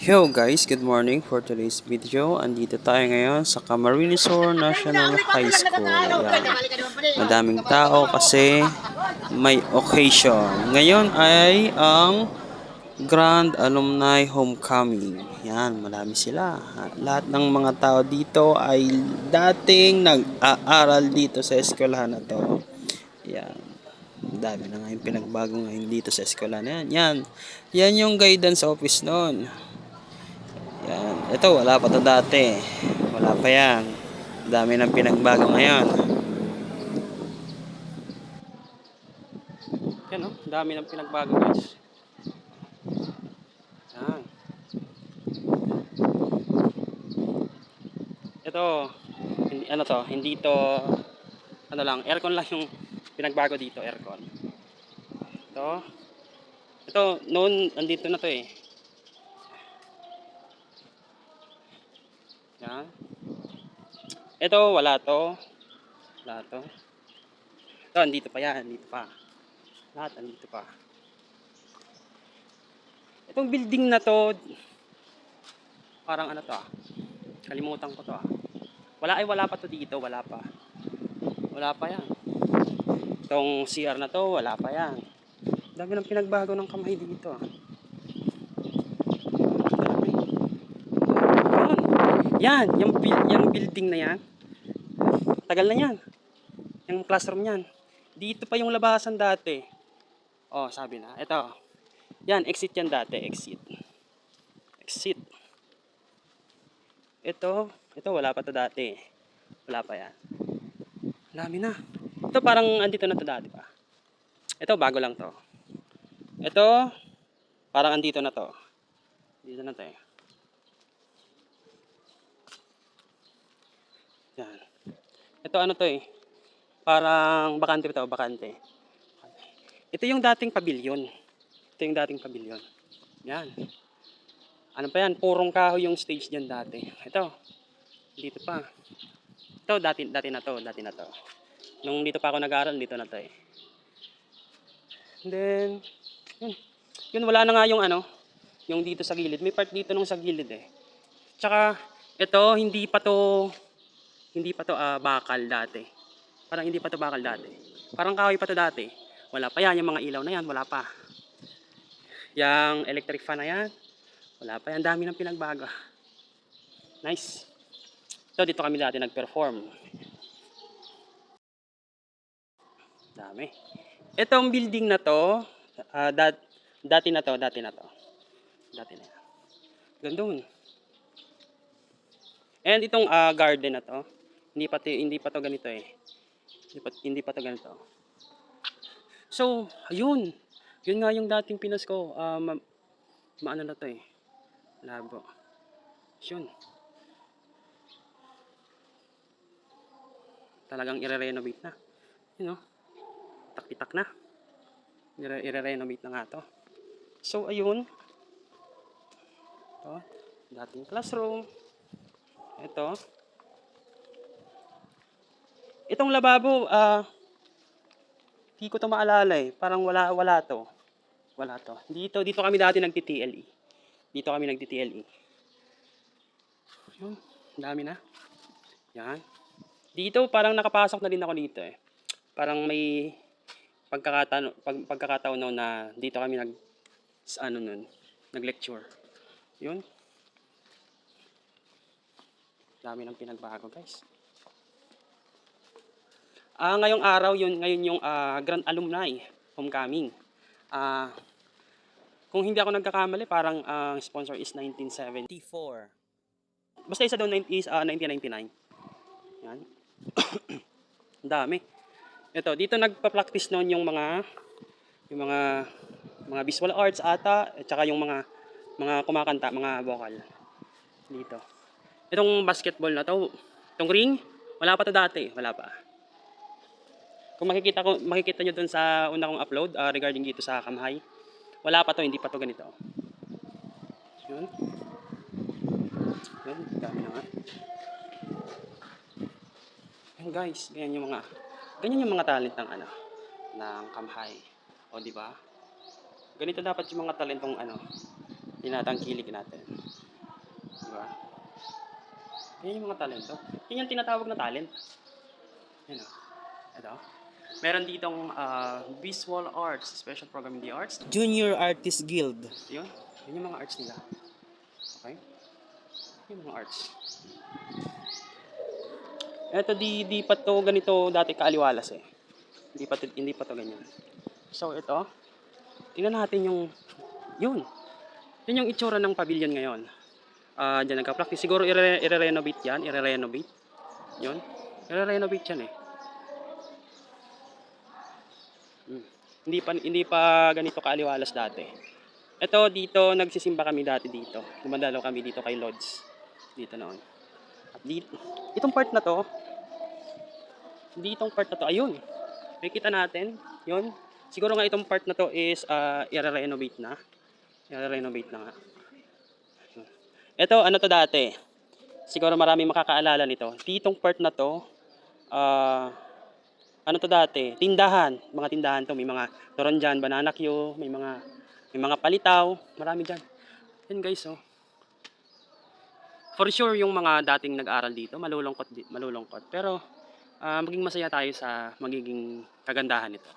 Yo guys, good morning for today's video. Andito tayo ngayon sa Camarines Sur National High School. Ayan. Madaming tao kasi may occasion. Ngayon ay ang Grand Alumni Homecoming. Yan, marami sila. Lahat ng mga tao dito ay dating nag-aaral dito sa eskwelahan na to. Yan. Dami na nga yung pinagbago ngayon dito sa eskwelahan na yan. Yan. Yan yung guidance office noon. Yan. Ito, wala pa to dati. Wala pa yan. Dami ng pinagbago ngayon. Yan o, dami ng pinagbago guys. Yan. Ito, hindi, ano to, hindi to, ano lang, aircon lang yung pinagbago dito, aircon. Ito, noon, andito na to eh. Yan. Ito, wala to. Wala to. Ito, andito pa yan, andito pa. Lahat, andito pa. Itong building na to, parang ano to ah. Kalimutan ko to ah. Wala pa to dito, wala pa. Wala pa yan. Itong CR na to, wala pa yan. Dami ng pinagbago ng kamay dito ah. Yan, yung building na yan. Tagal na yan. Yung classroom yan. Dito pa yung labasan dati. Oh, sabi na. Ito. Yan, exit yan dati, exit. Exit. Ito wala pa to dati. Wala pa yan. Dami na. Ito parang andito na to dati pa. Ito bago lang to. Ito parang andito na to. Dito na to eh. Yan. Ito ano to eh. Parang bakante to, bakante. Ito yung dating pavilion. Ito yung dating pavilion. Yan. Ano pa yan? Purong kahoy yung stage diyan dati. Ito. Dito pa. Ito dati na to. Nung dito pa ako nag-aaral, dito na to eh. And then, yun wala na nga yung ano, yung dito sa gilid. May part dito nung sa gilid eh. Tsaka, ito, hindi pa to bakal dati. Parang hindi pa to bakal dati. Parang kahoy pa to dati. Wala pa yan, yung mga ilaw na yan, wala pa. Yang electric fan na yan, wala pa yan, dami ng pinagbago. Nice. So, dito kami dati nag-perform. Dami. Itong building na to, dati na to. Dati na yan. Gandun. And itong garden na to, hindi pa to ganito eh. Hindi pa to ganito. So, ayun. Yun nga yung dating Pinas ko. Maano na to eh. Labo. Yun. Talagang i-renovate na. You know, tak-itak na. I-renovate na nga to. So, ayun. Ito. Dating classroom. Ito. Itong lababo, di ko to maalala eh. Parang wala to. Wala to. Dito kami dati nagti-TLE. Yun, dami na. Yan. Dito parang nakapasok na din ako dito eh. Parang may pagkakataon noon na dito kami nag-lecture. Yun. Dami ng pinagbago, guys. Ngayong araw ngayon yung Grand Alumni Homecoming. Kung hindi ako nagkakamali, parang sponsor is 1974. Basta isa doon is 1999. Yan. Dami. Ito, dito nagpa-practice noon yung mga visual arts ata, at saka yung mga kumakanta, mga vocal. Dito. Itong basketball na to, itong ring, wala pa to dati, wala pa. Kung makikita nyo dun sa una kong upload regarding dito sa Kamhay, wala pa to, hindi pa to ganito. Yun. Yun, dami na nga. Yan guys, ganyan yung mga talent ng Kamhay. O di ba? Ganito dapat yung mga talentong Tinatangkilik natin. Diba? Yan yung mga talento. Yan yung tinatawag na talent. Yan o. Ito. Meron ditong Visual Arts, Special Program in the Arts. Junior Artist Guild. Yun. Yun yung mga arts nila. Okay? Yung mga arts. Ito di pa to ganito dati kaaliwalas eh. Hindi pa to ganyan. So ito, tingnan natin yun. Yun yung itsura ng pavilion ngayon. Diyan nagka-practice. Siguro i-renovate yan. I-renovate. Yun. I-renovate yan eh. Hindi pa ganito kaaliwalas dati. Ito dito, nagsisimba kami dati dito. Dumadalaw kami dito kay Lods. Dito noon. At dito, itong part na to, ayun. Makikita natin, yun. Siguro nga itong part na to is i-renovate na. I-renovate na nga. Ito, ano to dati? Siguro marami makakaalala nito. Ditong part na to, ano to dati? Tindahan. Mga tindahan to. May mga turon dyan, banana Q, may mga palitaw. Marami dyan. Yan guys, oh. For sure, yung mga dating nag-aral dito, malulungkot. Pero, maging masaya tayo sa magiging kagandahan nito.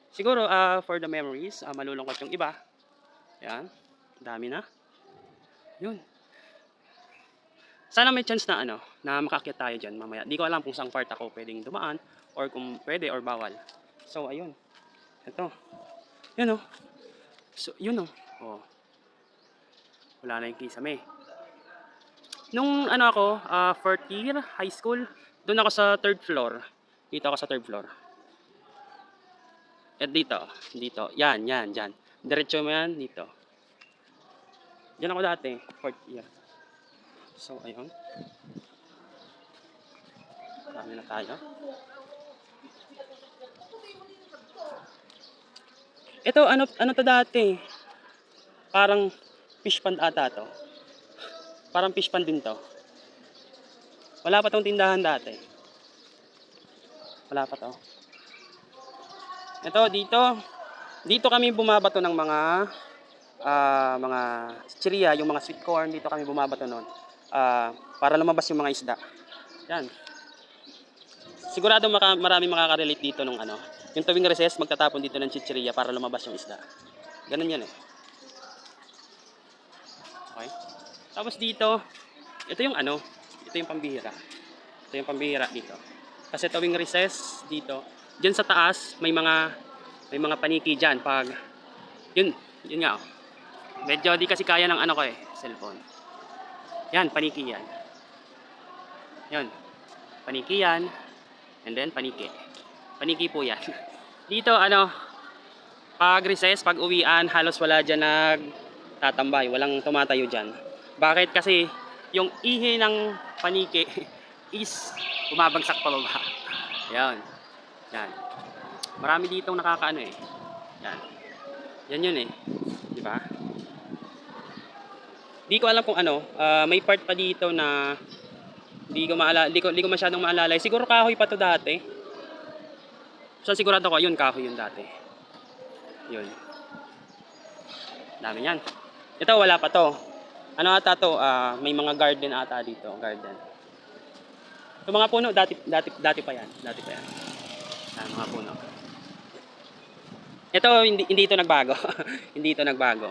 Siguro, for the memories, malulungkot yung iba. Yan. Dami na. Yun. Sana may chance na makaakyat tayo dyan mamaya. Di ko alam kung saan part ako pwedeng dumaan or kung pwede or bawal. So, ayun. Ito. Yun oh. So, yun oh. Oh. Wala na yung kisame. Nung ako, fourth year, high school, doon ako sa third floor. Dito ako sa third floor. At dito. Yan, dyan. Diretso mo yan, dito. Diyan ako dati, fourth year. So, ayun. Dami na tayo. Ito, ano to dati? Parang fish pond ata to. Parang fish pond din to. Wala pa tong tindahan dati. Wala pa to. Ito, dito kami bumabato ng mga chichirya, yung mga sweet corn. Dito kami bumabato noon. Para lumabas yung mga isda. Yan. Sigurado marami makaka-relate dito nung yung tuwing recess, magtatapon dito ng chichirya para lumabas yung isda. Ganun yan eh. Okay? Tapos dito, ito yung pambihira. Ito yung pambihira dito. Kasi tuwing recess dito, diyan sa taas may mga paniki diyan pag yun nga oh. Medyo di kasi kaya ng cellphone. Yan, paniki yan. Yun. Paniki yan. And then paniki. Paniki po yan. Dito pag recess, pag uwian, halos wala dyan nagtatambay. Walang tumatayo dyan. Bakit? Kasi yung ihi ng paniki is bumabagsak pababa. Yan. Yan. Marami ditong nakakaano eh. Yan. Yan yun eh. Di ba? Di ko alam kung may part pa dito na di ko masyadong maalala. Siguro kahoy pa to dati. So sigurado ko yun kahoy yun dati. Yun. Dami yan. Ito wala pa to. Ano ata to? May mga garden ata dito, garden. Yung mga puno dati pa yan. Dati pa yan. Mga puno. Ito hindi ito nagbago. Hindi ito nagbago.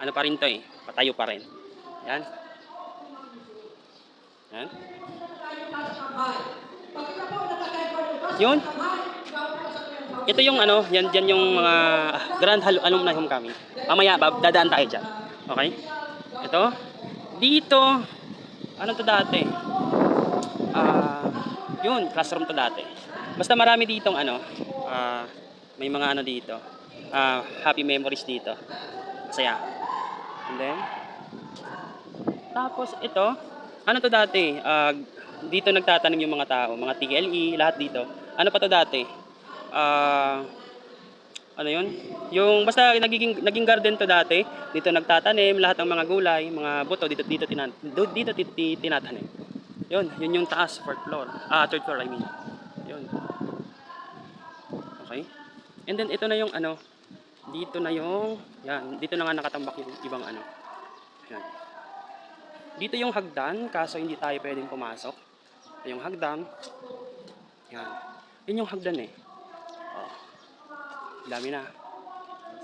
Ano pa rin to eh. Patayo pa rin. Yan. Yan. Yun. Ito yung yan yung mga Grand Alumni Homecoming. Mamaya dadaan tayo dyan. Okay? Ito. Dito. Ano to dati? Yun, classroom to dati. Basta marami ditong may mga dito. Happy memories dito. Masaya. And then tapos ito, to dati? Dito nagtatanim yung mga tao, mga TLE, lahat dito. Ano pa to dati? Ano yun? Yung basta naging garden to dati. Dito nagtatanim lahat ng mga gulay, mga buto dito tinatanim. Yun yung taas, third floor I mean. Yun. Okay? And then ito na yung dito na yung yan, dito na nga nakatambak yung ibang Yan. Dito yung hagdan, kaso hindi tayo pwedeng pumasok. Ito yung hagdan. Yan. Yun yung hagdan eh. Oh. Dami na.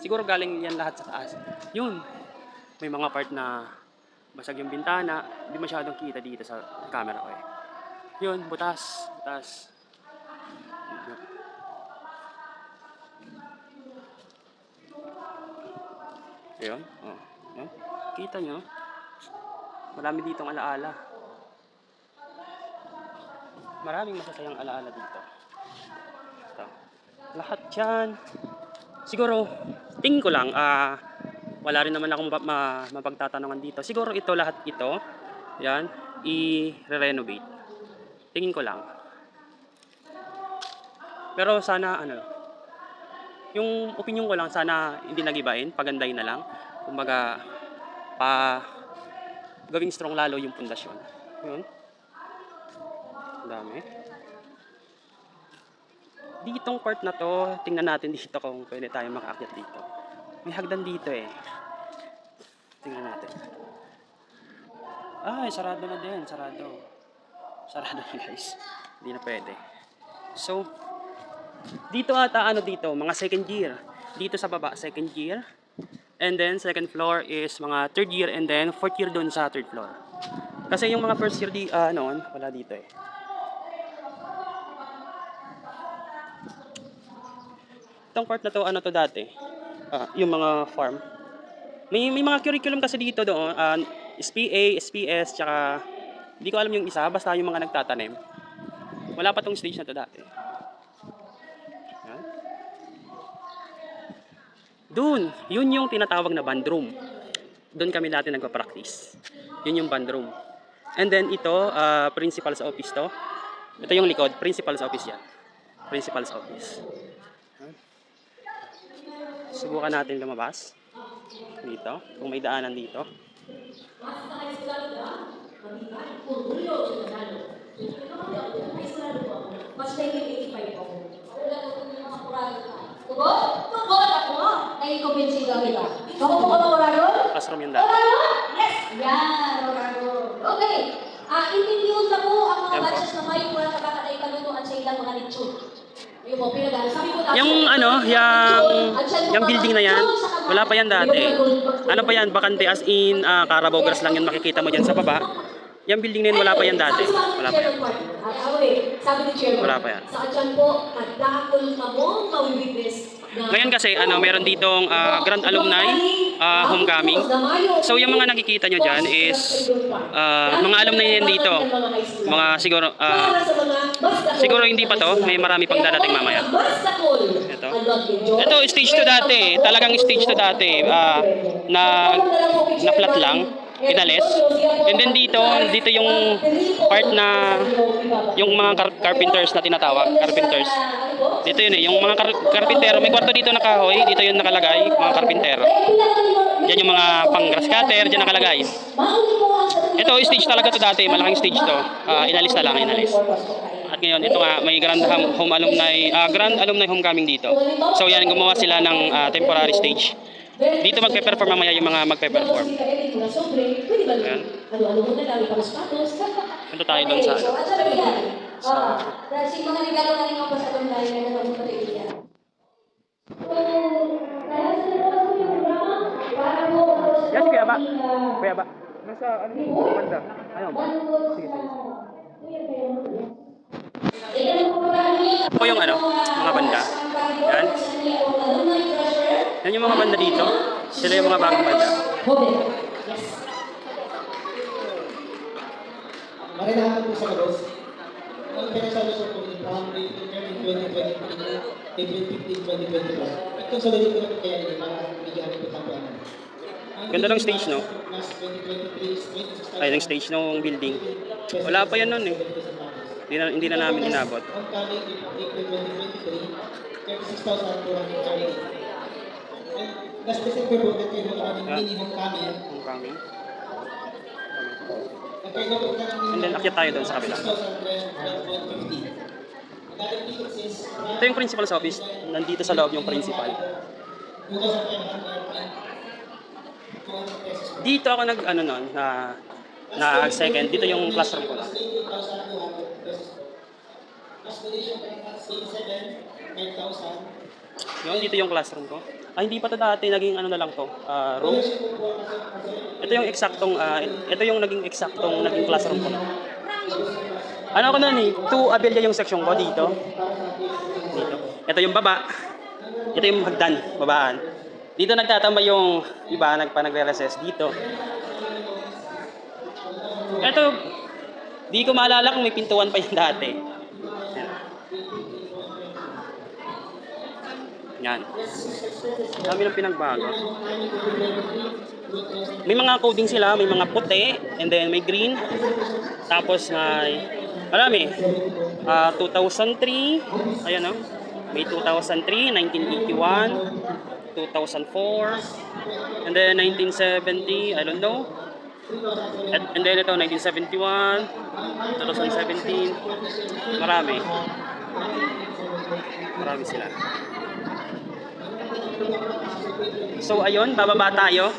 Siguro galing yan lahat sa taas. Yun. May mga part na basag yung bintana. Hindi masyadong kita dito sa camera ko eh. Yun, butas. Butas. Ayun. Oh. Yan. Kita nyo. Marami ditong alaala. Maraming masasayang alaala dito. Ito. Lahat yan. Siguro, tingin ko lang, wala rin naman akong mapagtatanungan dito. Siguro ito, lahat ito, yan, i-renovate. Tingin ko lang. Pero sana, yung opinion ko lang, sana hindi nagibain, pagandahin na lang. Kumbaga, gawing strong lalo yung pundasyon. Yun. Ang dami. Ditong part na to, tingnan natin dito kung pwede tayo makaakyat dito. May hagdan dito eh. Tingnan natin. Ay, sarado na din. Sarado. Sarado na guys. Hindi na pwede. So, dito ata dito, mga second year. Dito sa baba, second year. And then, second floor is mga third year and then fourth year doon sa third floor. Kasi yung mga first year noon, wala dito eh. Itong part na to, to dati? Yung mga farm. May mga curriculum kasi dito doon. SPA, SPS, tsaka hindi ko alam yung isa, basta yung mga nagtatanim. Wala pa tong stage na to dati. Yan. Doon, yun yung tinatawag na band room. Doon kami dati nagpa-practice. Yun yung band room. And then ito, principal's office to. Ito yung likod, principal's office yan. Principal's office. Subukan natin lumabas dito, kung may daanan dito. Classroom yung dati. Yes! Yan! Okay. Intindiyon na po ang mga batches na may mula sa baka na ikalutuan sa ilang mga litsyon. Yung yung building na yan, wala pa yan dati. Ano pa yan, bakante as in, Carabao grass lang yun makikita mo dyan sa baba. Yung building na yun, wala pa yan dati. Wala pa yan. Wala pa yan. Ngayon kasi, meron ditong Grand Alumni Homecoming. So yung mga nakikita nyo dyan is mga alumni yan dito. Mga siguro hindi pa to, may marami pang dadating mamaya. Ito stage 2 dati, talagang stage 2 dati, na flat lang, inalis. And then dito yung part na yung mga carpenters na tinatawag, carpenters. Dito yun yung mga carpentero, may kwarto dito na kahoy, dito yun nakalagay, mga carpentero. Yan yung mga pang grass cutter, dyan nakalagay. Ito, stage talaga to dati, malaking stage to. Inalis na lang, inalis. At ngayon, ito nga, may Grand Alumni Homecoming dito. So yan, gumawa sila ng temporary stage. Dito magpe-perform mamaya yung mga magpe-perform. Ayan. Punta tayo doon sa mga regalo na rin ako sa doon dahil na naman ko rin yan. Yes, kuya ba? Kuya ba? Nasa banda? Ayun ba? Sige. Ito yung mga banda. Yan. Yan yung mga banda dito. Sila yung mga bagong banda. Marinahan po sa labos. Ang pinagsalusok po from April 2023, April 15, 2021. At consolidated ko na po kaya nila para bigyan po tampuan. Ganda ng stage, no? Ay, ng stage ng building. Wala pa yan nun eh. Hindi na namin inabot. Homecoming April 2023, 36,238. And last December po, nagkaroon kami ng mini homecoming. Homecoming. And then akyat tayo doon sa kabila. Ito yung principal's office. Nandito sa loob yung principal. 200 pesos po. Dito ako nag, ano nun, na second. Dito yung classroom ko lang. 8,200 pesos po. Mas donation pa ng class 87, 9,000. Yun, dito yung classroom ko. Ay, hindi pa to dati. Naging ano na lang to, room. Ito yung eksaktong, ito yung naging eksaktong naging classroom ko na. Ano ko nun eh, 2 Abelya yung section ko dito. Dito. Ito yung baba. Ito yung hagdan, babaan. Dito nagtatambay yung iba, nagre-recess dito. Ito, di ko maalala kung may pintuan pa yung dati. Yan. Dami ng pinagbago. May mga coding sila, may mga puti, and then may green. Tapos may, marami. 2003, ayan o. May 2003, 1981, 2004, and then 1970, I don't know. And then ito, 1971, 2017, marami. Marami sila. So ayun, bababa tayo.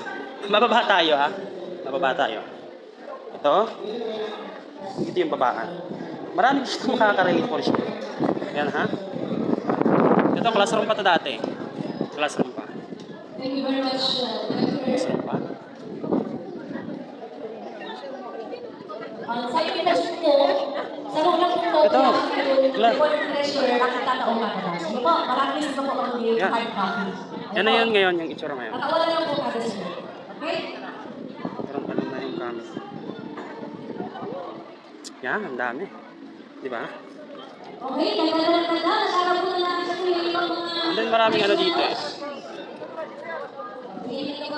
Bababa tayo ha. Bababa tayo. Ito. Ito yung babaan. Marami dito makaka-relate for sure. Yan ha. Ito, classroom pa to dati. Classroom pa. Thank you very much. Classroom pa. Sa invitation po, sa room po po, Ito. yung treasurer, nakita na umagas. Ano po, marami sa po ang yung Yan. hard copy. Yan na yun ngayon, yung itsura ngayon. Nakawalan lang po kada sir. Okay? Parang ano na yung camera. Yan, ang dami. Di ba? Okay, nagdadala. Nasarap po na natin sa yung ibang mga... And then maraming ano dito eh.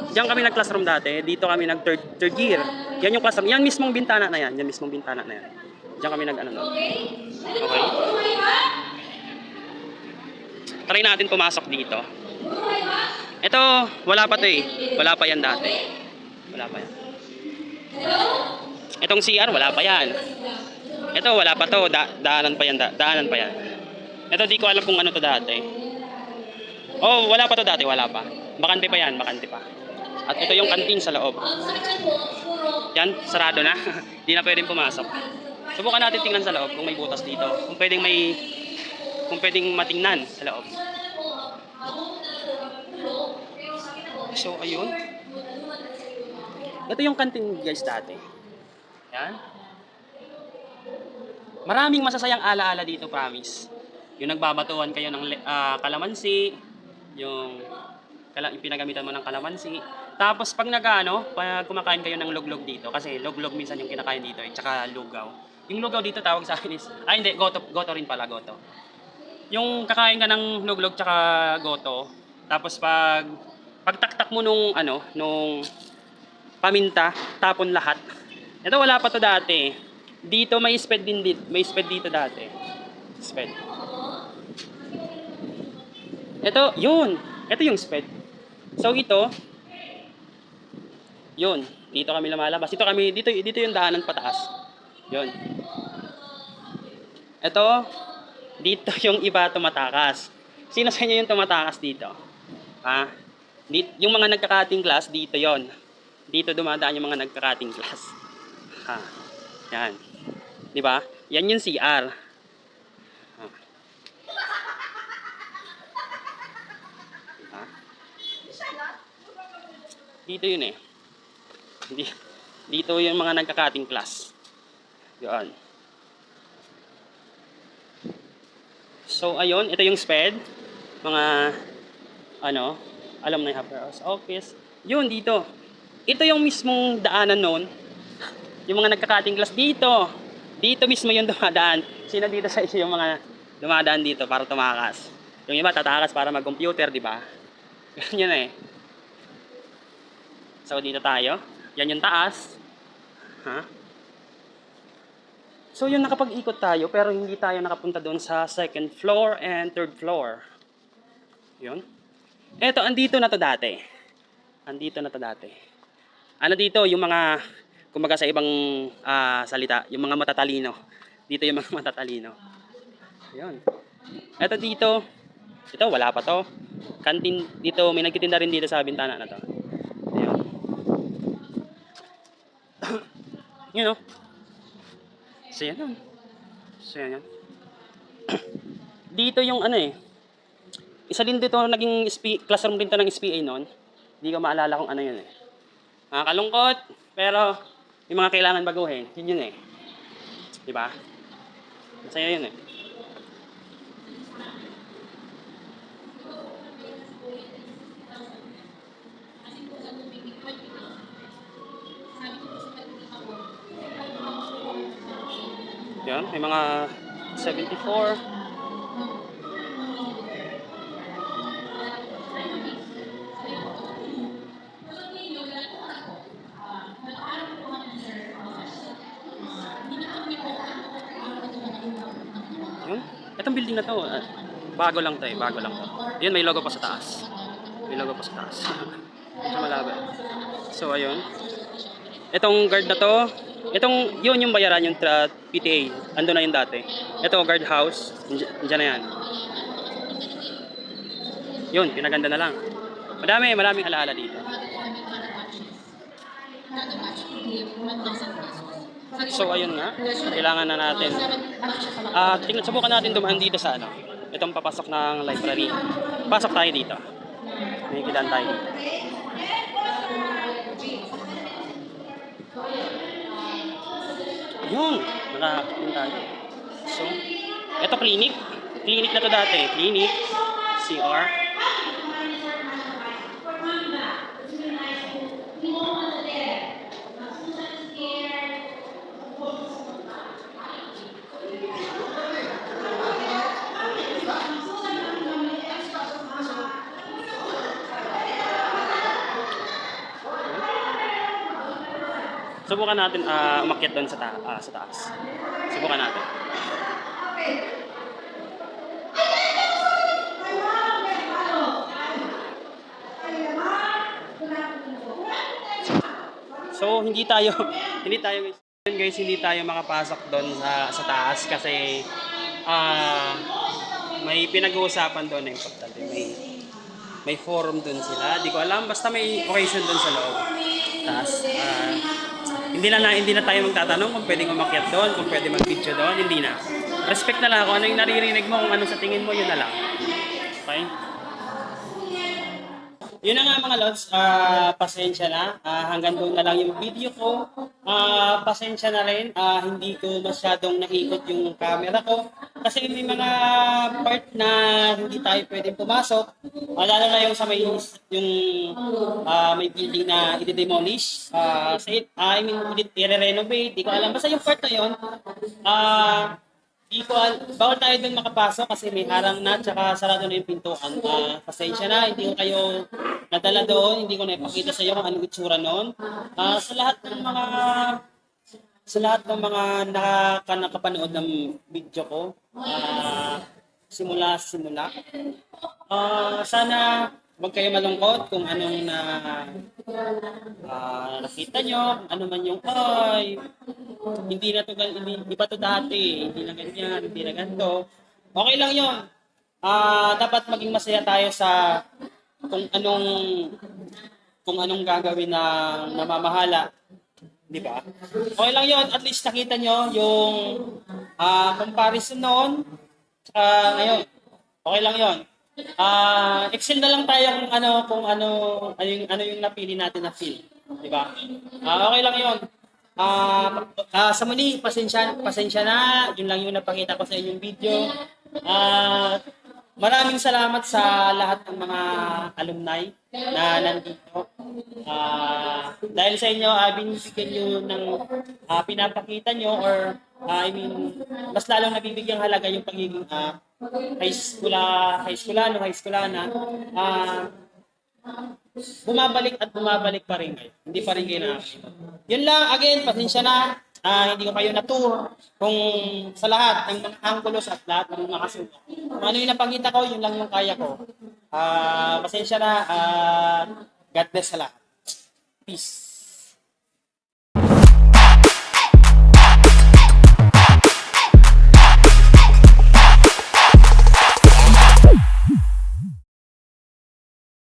Diyan kami nag-classroom dati. Dito kami nag-third year. Yan yung classroom. Yan mismong bintana na yan. Yan mismong bintana na yan. Diyan kami nag-ano nun. Okay. Try natin pumasok dito. Ito, wala pa to eh. Wala pa yan dati. Wala pa yan. Itong CR, wala pa yan. Ito, wala pa to. Daanan pa yan. Daanan pa yan. Ito, di ko alam kung ano to dati. Oh, wala pa to dati. Wala pa. Bakante pa yan. Bakante pa. At ito yung kantin sa loob. Yan, sarado na. Hindi na pwedeng pumasok. Subukan natin tingnan sa loob kung may butas dito. Kung pwedeng matingnan sa loob. So, ayun. Ito yung kantin guys dati. Yan. Maraming masasayang alaala dito, promise. Yung nagbabatuan kayo ng kalamansi, yung pinagamitan mo ng kalamansi. Tapos pag pag kumakain kayo ng luglog dito, kasi luglog minsan yung kinakain dito, tsaka lugaw. Yung lugaw dito tawag sa akin is, hindi, goto rin pala, goto. Yung kakain ka ng luglog tsaka goto, tapos pagtaktak mo nung paminta, tapon lahat. Ito wala pa to dati. Dito may sped din dito, may sped dito dati. Sped. Ito, yun. Ito yung sped. So ito, yun. Dito kami lumalabas. Dito yung daanan pataas. Yun. Ito, dito yung iba tumatakas. Sino sa inyo yung tumatakas dito? Ha? Yung mga nagka-cutting class, dito yon. Dito dumadaan yung mga nagka-cutting class. Ha. Yan. Di ba? Yan yung CR. Ha. Ha. Dito yun eh. Dito yung mga nagka-cutting class. Yan. So, ayun. Ito yung SPED. Mga, alumni Happers Office. Yun, dito. Ito yung mismong daanan noon. Yung mga nagka-cutting class dito. Dito mismo yung dumadaan. Sino dito sa inyo yung mga dumadaan dito para tumakas? Yung iba tatakas para mag-computer, di ba? Ganyan eh. So, dito tayo. Yan yung taas. Ha? So, yun nakapag-ikot tayo pero hindi tayo nakapunta doon sa second floor and third floor. Yun. Eto, andito na to dati. Andito na to dati. Ano dito, yung mga, kumbaga sa ibang salita, yung mga matatalino. Dito yung mga matatalino. Yun. Eto dito. Ito, wala pa to. Kantin dito, may nagtitinda rin dito sa bintana na to. Ayun. Yun, oh. So, yan, oh. So, yan, yan. Dito yung ano eh. Isa din dito naging classroom din to ng SPA noon. Hindi ko maalala kung ano yun eh. Kalungkot, pero may mga kailangan baguhin. Yun yun eh. Diba? Masaya yun eh. Yan, may mga 74. Yun. Itong building na to, bago lang to eh, bago lang to. Yun, may logo pa sa taas. May logo pa sa taas. Medyo malabo. So, ayun. Itong guard na to, yun yung bayaran, yung PTA. Ando na yung dati. Ito, guard house. Diyan na yan. Yun, pinaganda na lang. Maraming alaala dito. So, ayun nga. Kailangan na natin. Subukan natin dumaan dito sa ano. Itong papasok ng library. Pasok tayo dito. May kitaan tayo dito. Yun. Nakakakin tayo. So, ito clinic. Clinic na to dati. Clinic. CR. Subukan natin umakyat doon sa taas. Subukan natin. So hindi tayo hindi tayo makapasok doon sa taas kasi may pinag-uusapan doon na importante. May forum doon sila. Di ko alam, basta may occasion doon sa loob. Taas. Hindi na tayo magtatanong kung pwedeng umakyat doon, kung pwede mag-video doon, hindi na. Respect na lang kung ano yung naririnig mo, kung ano sa tingin mo, yun na lang. Okay? Yun na nga mga lods, pasensya na. Hanggang doon na lang yung video ko. Pasensya na rin, hindi ko masyadong naikot yung camera ko. Kasi may mga part na hindi tayo pwedeng pumasok. Lalo na yung sa may building na i-demolish. I-renovate, di ko alam. Basta yung part na yun, bawal tayo doon makapasok kasi may harang na tsaka sarado na yung pintuan. Pasensya na, hindi ko kayo nadala doon, hindi ko na ipakita sa iyo kung anong itsura noon. Sa lahat ng nakapanood ng video ko, simula, sana huwag kayo malungkot kung anong nakita nyo, kung ano man yung hindi pa to dati, hindi na ganyan, hindi na ganito. Okay lang yun. Dapat maging masaya tayo sa kung anong gagawin ng namamahala. Di ba? Okay lang yun. At least nakita nyo yung comparison noon ngayon. Okay lang yun. Excel na lang tayo kung ano yung napili natin na feel. Di ba? Okay lang yun. Sa muli, pasensya na. Yun lang yung napakita ko sa inyong video. Maraming salamat sa lahat ng mga alumni na nandito. Dahil sa inyo, binibigyan nyo ng pinapakita nyo or mas lalong nabibigyang halaga yung pagiging high schoolana. Bumabalik pa rin kayo. Hindi pa rin kayo nakakita. Yun lang, again, pasensya na. Hindi ko kayo na-tour kung sa lahat ng mga anggulos at lahat ng mga kasulat. Kung ano yung napakita ko, yun lang yung kaya ko. Pasensya na. God bless sa lahat. Peace.